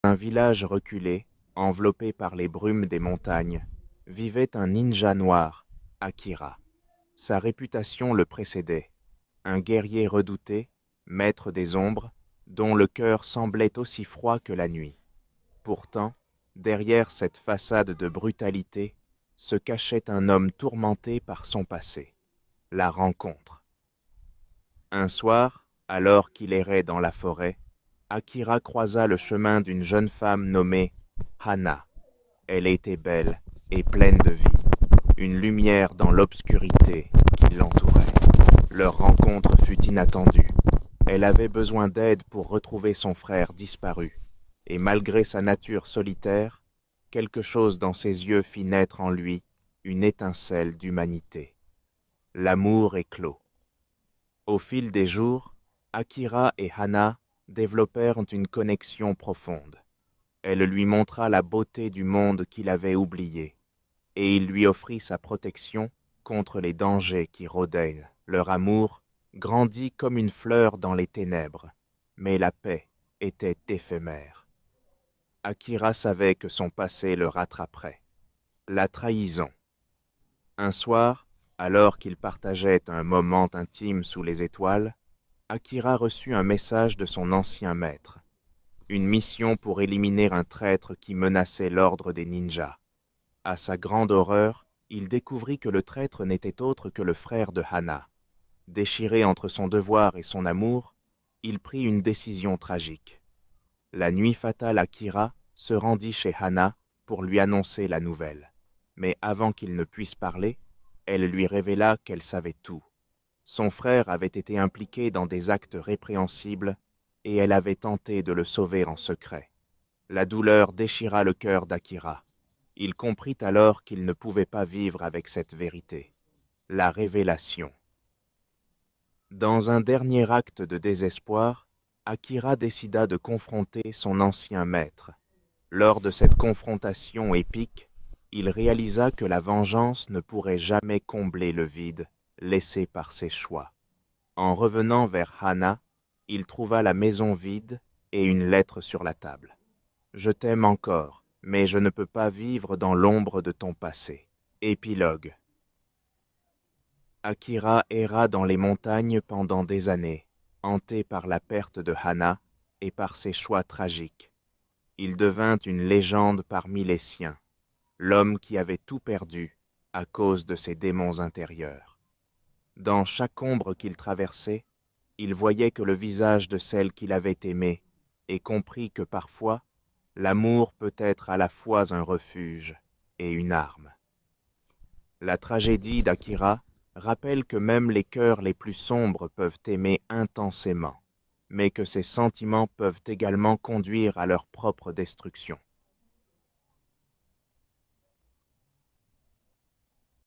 un village reculé, enveloppé par les brumes des montagnes, vivait un ninja noir, Akira. Sa réputation le précédait. Un guerrier redouté, maître des ombres, dont le cœur semblait aussi froid que la nuit. Pourtant, derrière cette façade de brutalité, se cachait un homme tourmenté par son passé. La rencontre. Un soir, alors qu'il errait dans la forêt, Akira croisa le chemin d'une jeune femme nommée Hana. Elle était belle et pleine de vie, une lumière dans l'obscurité qui l'entourait. Leur rencontre fut inattendue. Elle avait besoin d'aide pour retrouver son frère disparu, et malgré sa nature solitaire, quelque chose dans ses yeux fit naître en lui une étincelle d'humanité. L'amour éclot. Au fil des jours, Akira et Hana développèrent une connexion profonde. Elle lui montra la beauté du monde qu'il avait oublié, et il lui offrit sa protection contre les dangers qui rôdaient. Leur amour grandit comme une fleur dans les ténèbres, mais la paix était éphémère. Akira savait que son passé le rattraperait. La trahison. Un soir, alors qu'il partageait un moment intime sous les étoiles, Akira reçut un message de son ancien maître. Une mission pour éliminer un traître qui menaçait l'ordre des ninjas. À sa grande horreur, il découvrit que le traître n'était autre que le frère de Hana. Déchiré entre son devoir et son amour, il prit une décision tragique. La nuit fatale, Akira se rendit chez Hana pour lui annoncer la nouvelle. Mais avant qu'il ne puisse parler, elle lui révéla qu'elle savait tout. Son frère avait été impliqué dans des actes répréhensibles et elle avait tenté de le sauver en secret. La douleur déchira le cœur d'Akira. Il comprit alors qu'il ne pouvait pas vivre avec cette vérité. La révélation. Dans un dernier acte de désespoir, Akira décida de confronter son ancien maître. Lors de cette confrontation épique, il réalisa que la vengeance ne pourrait jamais combler le vide laissé par ses choix. En revenant vers Hana, il trouva la maison vide et une lettre sur la table. « Je t'aime encore, mais je ne peux pas vivre dans l'ombre de ton passé. » Épilogue. Akira erra dans les montagnes pendant des années, hanté par la perte de Hana et par ses choix tragiques. Il devint une légende parmi les siens, l'homme qui avait tout perdu à cause de ses démons intérieurs. Dans chaque ombre qu'il traversait, il voyait que le visage de celle qu'il avait aimée et comprit que parfois, l'amour peut être à la fois un refuge et une arme. La tragédie d'Akira rappelle que même les cœurs les plus sombres peuvent aimer intensément, mais que ces sentiments peuvent également conduire à leur propre destruction.